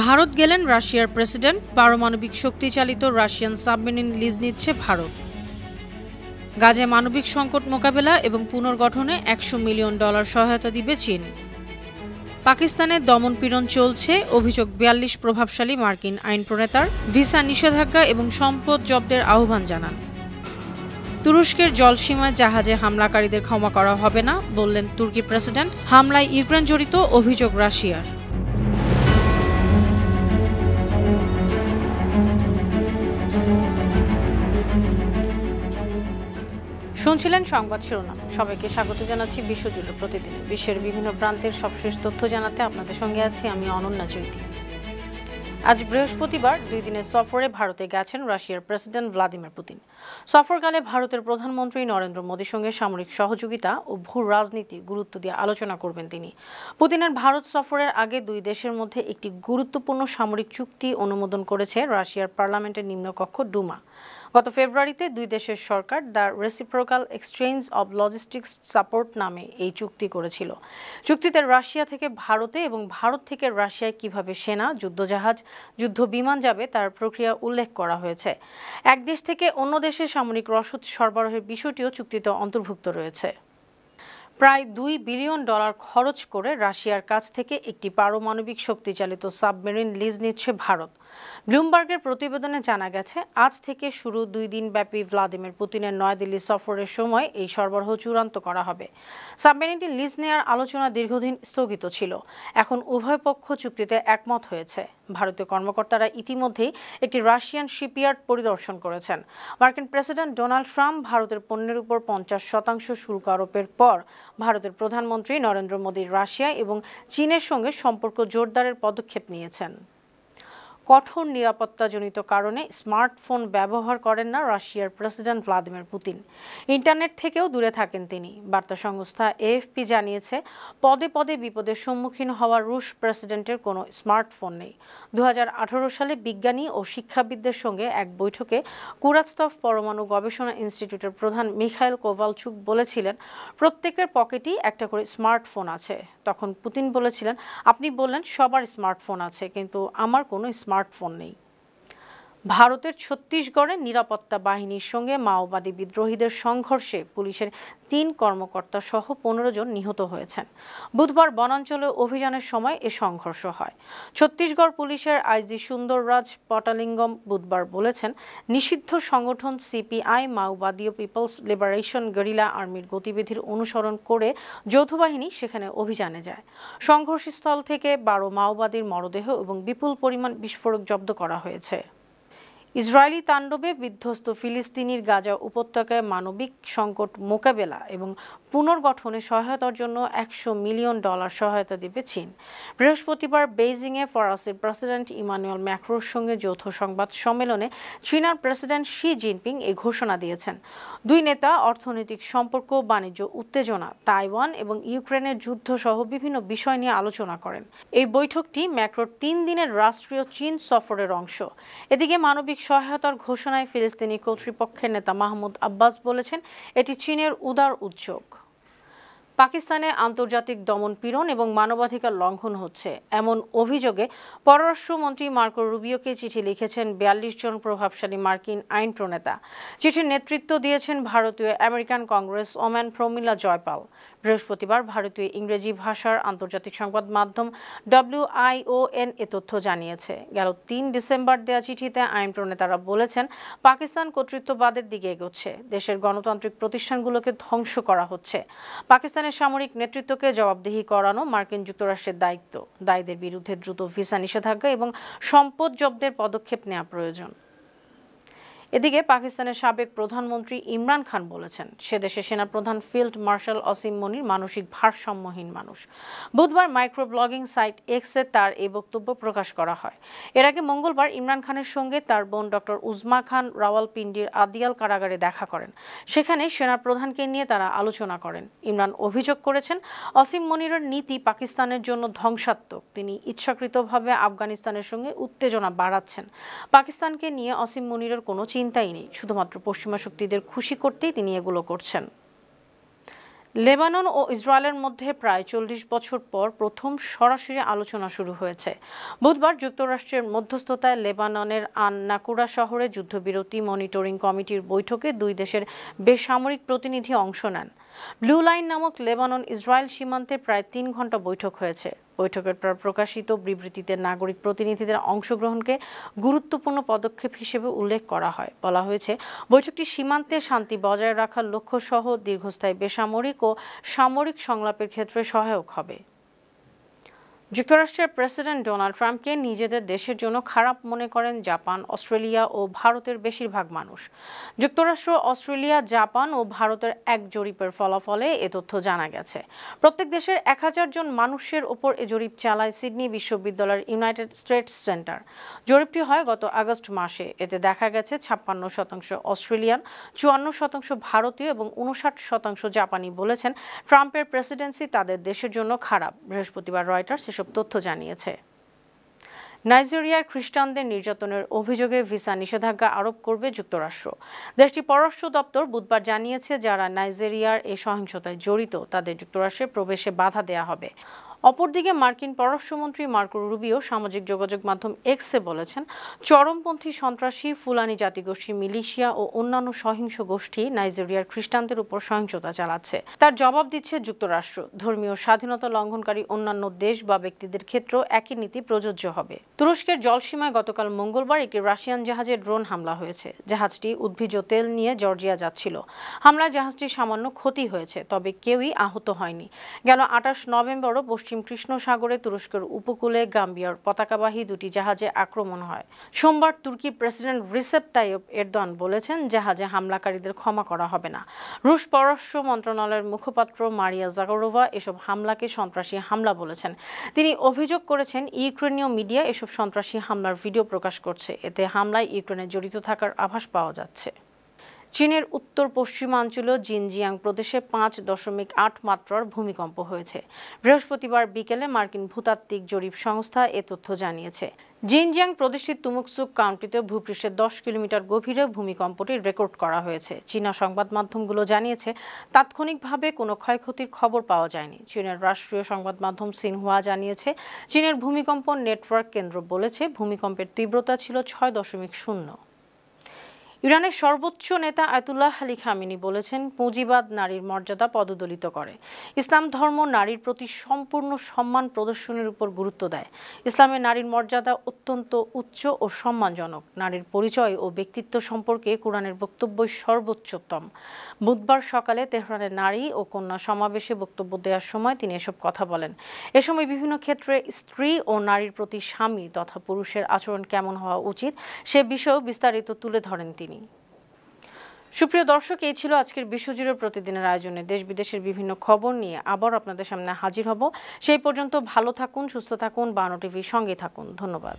ভারত গেলেন রাশিয়ার প্রেসিডেন্ট। পারমাণবিক শক্তি চালিত রাশিয়ান সাবমেরিন লিজ নিচ্ছে ভারত। গাজায় মানবিক সংকট মোকাবেলা এবং পুনর্গঠনে $100 মিলিয়ন সহায়তা দিবে চীন। পাকিস্তানে দমনপীড়ন চলছে, অভিযোগ 42 প্রভাবশালী মার্কিন আইন প্রণেতার। ভিসা নিষেধাজ্ঞা এবং সম্পদ জব্দের আহ্বান জানান। তুরস্কের জলসীমায় জাহাজে হামলাকারীদের ক্ষমা করা হবে না, বললেন তুর্কি প্রেসিডেন্ট। হামলায় ইউক্রেন জড়িত, অভিযোগ রাশিয়ার। শুনছিলেন সংবাদ শিরোনাম। সবাইকে স্বাগত জানাচ্ছি বিশ্বজুড়ে প্রতিদিন বিশ্বের বিভিন্ন প্রান্তের সবশেষ তথ্য জানাতে আপনাদের সঙ্গে আছি আমি অনন্যা চৈতি। আজ বৃহস্পতিবার 2 দিনের সফরে ভারতে গেছেন রাশিয়ার প্রেসিডেন্ট ভ্লাদিমির পুতিন। সফরকালে ভারতের প্রধানমন্ত্রী নরেন্দ্র মোদীর সঙ্গে সামরিক সহযোগিতা ও ভূ রাজনীতি গুরুত্ব দিয়ে আলোচনা করবেন তিনি। পুতিনের ভারত সফরের আগে দুই দেশের মধ্যে একটি গুরুত্বপূর্ণ সামরিক চুক্তি অনুমোদন করেছে রাশিয়ার পার্লামেন্টের নিম্নকক্ষ ডুমা। গত ফেব্রুয়ারিতে দুই দেশের সরকার the reciprocal exchange of logistics support নামে এই চুক্তি করেছিল। চুক্তিতে রাশিয়া থেকে ভারতে এবং ভারত থেকে রাশিয়ায় কিভাবে সেনা, যুদ্ধজাহাজ, যুদ্ধ বিমান যাবে তার প্রক্রিয়া উল্লেখ করা হয়েছে। এক দেশ থেকে অন্য দেশে সামরিক রসদ সরবরাহের বিষয়টিও চুক্তিতে অন্তর্ভুক্ত রয়েছে। প্রায় $2 বিলিয়ন খরচ করে রাশিয়ার কাছ থেকে একটি পারমাণবিক শক্তিচালিত সাবমেরিন লিজ নিচ্ছে ভারত। ব্লুমবার্গের প্রতিবেদনে জানা গেছে, আজ থেকে শুরু 2 দিনব্যাপী ভ্লাদিমির পুতিনের নয়াদিল্লি সফরের সময় এই সরবরাহ চূড়ান্ত করা হবে। সাবমেরিনটি লিজ নেওয়ার আলোচনা দীর্ঘদিন স্থগিত ছিল। এখন উভয় পক্ষ চুক্তিতে একমত হয়েছে। ভারতীয় কর্মকর্তারা ইতিমধ্যেই একটি রাশিয়ান শিপইয়ার্ড পরিদর্শন করেছেন। মার্কিন প্রেসিডেন্ট ডোনাল্ড ট্রাম্প ভারতের পণ্যের উপর 50% শুল্ক আরোপের পর ভারতের প্রধানমন্ত্রী নরেন্দ্র মোদী রাশিয়া এবং চীনের সঙ্গে সম্পর্ক জোরদারের পদক্ষেপ নিয়েছেন। কঠোর নিরাপত্তাজনিত কারণে স্মার্টফোন ব্যবহার করেন না রাশিয়ার প্রেসিডেন্ট ভ্লাদিমির পুতিন। ইন্টারনেট থেকেও দূরে থাকেন তিনি। বার্তা সংস্থা এএফপি জানিয়েছে, পদে পদে বিপদের সম্মুখীন হওয়া রুশ প্রেসিডেন্টের কোনো স্মার্টফোন নেই। 2018 সালে বিজ্ঞানী ও শিক্ষাবিদদের সঙ্গে এক বৈঠকে কুরাতস্তভ পরমাণু গবেষণা ইনস্টিটিউটের প্রধান মিখাইল কোভালচুক বলেছিলেন, প্রত্যেকের পকেটেই একটা করে স্মার্টফোন আছে। তখন পুতিন বলেছিলেন, আপনি বললেন সবার স্মার্টফোন আছে, কিন্তু আমার কোনো স্মার্টফোন নেই। ভারতের ছত্তিশগড়ে নিরাপত্তা বাহিনীর সঙ্গে মাওবাদী বিদ্রোহীদের সংঘর্ষে পুলিশের 3 কর্মকর্তা সহ 15 জন নিহত হয়েছেন। বুধবার বনাঞ্চলে অভিযানের সময় এ সংঘর্ষ হয়। ছত্তিশগড় পুলিশের আইজি সুন্দররাজ পটালিঙ্গম বুধবার বলেছেন, নিষিদ্ধ সংগঠন সিপিআই মাওবাদী পিপলস লিবারেশন গেরিলা আর্মির গতিবিধির অনুসরণ করে যৌথ বাহিনী সেখানে অভিযানে যায়। সংঘর্ষস্থল থেকে 12 মাওবাদীর মরদেহ এবং বিপুল পরিমাণ বিস্ফোরক জব্দ করা হয়েছে। ইসরায়েলি তাণ্ডবে বিধ্বস্ত ফিলিস্তিনির গাজা উপত্যকায় মানবিক সংকট মোকাবেলা এবং পুনর্গঠনে সহায়তার জন্য $100 মিলিয়ন সহায়তা দেবে চীন। বৃহস্পতিবার বেইজিংয়ে ফরাসির প্রেসিডেন্ট ইমানুয়েল ম্যাক্রোর সঙ্গে যৌথ সংবাদ সম্মেলনে চীনার প্রেসিডেন্ট শি জিনপিং এই ঘোষণা দিয়েছেন। দুই নেতা অর্থনৈতিক সম্পর্ক, বাণিজ্য উত্তেজনা, তাইওয়ান এবং ইউক্রেনের যুদ্ধ সহ বিভিন্ন বিষয় নিয়ে আলোচনা করেন। এই বৈঠকটি ম্যাক্রোর 3 দিনের রাষ্ট্রীয় চীন সফরের অংশ। এদিকে মানবিক সহায়তার ঘোষণায় ফিলিস্তিনি কর্তৃপক্ষের নেতা মাহমুদ আব্বাস বলেছেন, এটি চীনের উদার উদ্যোগ। পাকিস্তানে আন্তর্জাতিক দমনপীড়ন এবং মানবাধিকার লঙ্ঘন হচ্ছে এমন অভিযোগে পররাষ্ট্রমন্ত্রী মার্কো রুবিওকে চিঠি লিখেছেন 42 জন প্রভাবশালী মার্কিন আইন প্রণেতা। চিঠির নেতৃত্ব দিয়েছেন ভারতীয় American congresswoman Pramila Jayapal. বৃহস্পতিবার ভারতীয় ইংরেজি ভাষার আন্তর্জাতিক সংবাদ মাধ্যম WION এ তথ্য জানিয়েছে। গেল 3 ডিসেম্বর দেয়া চিঠিতে আইন প্রণেতারা বলেছেন, পাকিস্তান কর্তৃত্ববাদের দিকে এগোচ্ছে, দেশের গণতান্ত্রিক প্রতিষ্ঠানগুলোকে ধ্বংস করা হচ্ছে। পাকিস্তানের সামরিক নেতৃত্বকে জবাবদিহি করানো মার্কিন যুক্তরাষ্ট্রের দায়িত্ব। দায়ীদের বিরুদ্ধে দ্রুত ভিসা নিষেধাজ্ঞা এবং সম্পদ জব্দের পদক্ষেপ নেওয়া প্রয়োজন। এদিকে পাকিস্তানের সাবেক প্রধানমন্ত্রী ইমরান খান বলেছেন, সে দেশের সেনাপ্রধান ফিল্ড মার্শাল আসিম মনির মানসিক ভারসাম্যহীন মানুষ। বুধবার মাইক্রো ব্লগিং সাইট এক্সে তার এই বক্তব্য প্রকাশ করা হয়। এর আগে মঙ্গলবার ইমরান খানের সঙ্গে তার বোন ডক্টর উজমা খান রাওয়ালপিন্ডির আদিয়াল কারাগারে দেখা করেন। সেখানে সেনাপ্রধানকে নিয়ে তারা আলোচনা করেন। ইমরান অভিযোগ করেছেন, আসিম মনিরের নীতি পাকিস্তানের জন্য ধ্বংসাত্মক। তিনি ইচ্ছাকৃতভাবে আফগানিস্তানের সঙ্গে উত্তেজনা বাড়াচ্ছেন। পাকিস্তানকে নিয়ে আসিম মনিরের কোনো চিন্তাই নেই, শুধুমাত্র পশ্চিমা শক্তিদের খুশি করতেই তিনি এগুলো করছেন। লেবানন ও ইসরায়েলের মধ্যে প্রায় 40 বছর পর প্রথম সরাসরি আলোচনা শুরু হয়েছে। বুধবার যুক্তরাষ্ট্রের মধ্যস্থতায় লেবাননের আন-নাকুরা শহরে যুদ্ধবিরতি মনিটরিং কমিটির বৈঠকে দুই দেশের বেসামরিক প্রতিনিধি অংশ নেন। ব্লু লাইন নামক লেবানন ইসরায়েল সীমান্তে প্রায় 3 ঘণ্টা বৈঠক হয়েছে। বৈঠকের পর প্রকাশিত বিবৃতিতে নাগরিক প্রতিনিধিদের অংশগ্রহণকে গুরুত্বপূর্ণ পদক্ষেপ হিসেবে উল্লেখ করা হয়। বলা হয়েছে, বৈঠকটি সীমান্তে শান্তি বজায় রাখার লক্ষ্য সহ দীর্ঘস্থায়ী বেসামরিক ও সামরিক সংলাপের ক্ষেত্রে সহায়ক হবে। যুক্তরাষ্ট্রের প্রেসিডেন্ট ডোনাল্ড ট্রাম্পকে নিজেদের দেশের জন্য খারাপ মনে করেন জাপান, অস্ট্রেলিয়া ও ভারতের বেশিরভাগ মানুষ। যুক্তরাষ্ট্র, অস্ট্রেলিয়া, জাপান ও ভারতের এক জরিপের ফলাফলে এ তথ্য জানা গেছে। প্রত্যেক দেশের 1000 জন মানুষের ওপর এ জরিপ চালায় সিডনি বিশ্ববিদ্যালয়ের ইউনাইটেড স্টেটস সেন্টার। জরিপটি হয় গত আগস্ট মাসে। এতে দেখা গেছে 56% অস্ট্রেলিয়ান, 54% ভারতীয় এবং 59% জাপানি বলেছেন ট্রাম্পের প্রেসিডেন্সি তাদের দেশের জন্য খারাপ। বৃহস্পতিবার রয়টার্স এসব তথ্য জানিয়েছে। নাইজেরিয়ার খ্রিস্টানদের নির্যাতনের অভিযোগে ভিসা নিষেধাজ্ঞা আরোপ করবে যুক্তরাষ্ট্র। দেশটির পররাষ্ট্র দপ্তর বুধবার জানিয়েছে, যারা নাইজেরিয়ার এই সহিংসতায় জড়িত তাদের যুক্তরাষ্ট্রে প্রবেশে বাধা দেয়া হবে। অপরদিকে মার্কিন পররাষ্ট্রমন্ত্রী মার্কো রুবিও সামাজিক যোগাযোগ মাধ্যম এক্সে বলেছেন, চরমপন্থী সন্ত্রাসী ফুলানি জাতিগোষ্ঠী মিলিশিয়া ও অন্যান্য সহিংস গোষ্ঠী নাইজেরিয়ার খ্রিস্টানদের উপর সহিংসতা চালাচ্ছে। তার জবাব দিচ্ছে যুক্তরাষ্ট্র। ধর্মীয় স্বাধীনতা লঙ্ঘনকারী অন্যান্য দেশ বা ব্যক্তিদের ক্ষেত্রেও একই নীতি প্রযোজ্য হবে। তুরস্কের জলসীমায় গতকাল মঙ্গলবার একটি রাশিয়ান জাহাজে ড্রোন হামলা হয়েছে। জাহাজটি উদ্ভিজ্জ তেল নিয়ে জর্জিয়া যাচ্ছিল। হামলায় জাহাজটির সামান্য ক্ষতি হয়েছে, তবে কেউই আহত হয়নি। গেল 28 নভেম্বরও পশ্চিম কৃষ্ণ সাগরে তুরস্কের উপকূলে গাম্বিয়ার পতাকাবাহী দুটি জাহাজে আক্রমণ হয়। সোমবার তুর্কি প্রেসিডেন্ট রিসেপ তাইয়িপ এরদোয়ান বলেছেন, জাহাজে হামলাকারীদের ক্ষমা করা হবে না। রুশ পররাষ্ট্র মন্ত্রণালয়ের মুখপাত্র মারিয়া জাগরোভা এসব হামলাকে সন্ত্রাসী হামলা বলেছেন। তিনি অভিযোগ করেছেন, ইউক্রেনীয় মিডিয়া এসব সন্ত্রাসী হামলার ভিডিও প্রকাশ করছে। এতে হামলায় ইউক্রেনের জড়িত থাকার আভাস পাওয়া যাচ্ছে। চীনের উত্তর পশ্চিমাঞ্চলীয় জিনজিয়াং প্রদেশে 5.8 মাত্রার ভূমিকম্প হয়েছে। বৃহস্পতিবার বিকেলে মার্কিন ভূতাত্ত্বিক জরিপ সংস্থা এ তথ্য জানিয়েছে। জিনজিয়াং প্রদেশটির তুমুকসুক কাউন্টিতে ভূপৃষ্ঠের 10 কিলোমিটার গভীরে ভূমিকম্পটি রেকর্ড করা হয়েছে। চীনা সংবাদ মাধ্যমগুলো জানিয়েছে, তাৎক্ষণিকভাবে কোনো ক্ষয়ক্ষতির খবর পাওয়া যায়নি। চীনের রাষ্ট্রীয় সংবাদ মাধ্যম সিনহুয়া জানিয়েছে, চীনের ভূমিকম্প নেটওয়ার্ক কেন্দ্র বলেছে, ভূমিকম্পের তীব্রতা ছিল 6.0। ইরানের সর্বোচ্চ নেতা আয়াতুল্লাহ আলী খামেনি বলেছেন, পুঁজিবাদ নারীর মর্যাদা পদদলিত করে। ইসলাম ধর্ম নারীর প্রতি সম্পূর্ণ সম্মান প্রদর্শনের উপর গুরুত্ব দেয়। ইসলামে নারীর মর্যাদা অত্যন্ত উচ্চ ও সম্মানজনক। নারীর পরিচয় ও ব্যক্তিত্ব সম্পর্কে কোরআনের বক্তব্যই সর্বোচ্চতম। বুধবার সকালে তেহরানে নারী ও কন্যা সমাবেশে বক্তব্য দেওয়ার সময় তিনি এসব কথা বলেন। এ সময় বিভিন্ন ক্ষেত্রে স্ত্রী ও নারীর প্রতি স্বামী তথা পুরুষের আচরণ কেমন হওয়া উচিত সে বিষয়েও বিস্তারিত তুলে ধরেন তিনি। সুপ্রিয় দর্শক, এই ছিল আজকের বিশ্বজুড়ে প্রতিদিনের আয়োজনে। দেশ বিদেশের বিভিন্ন খবর নিয়ে আবার আপনাদের সামনে হাজির হব। সেই পর্যন্ত ভালো থাকুন, সুস্থ থাকুন, বানো টিভির সঙ্গে থাকুন। ধন্যবাদ।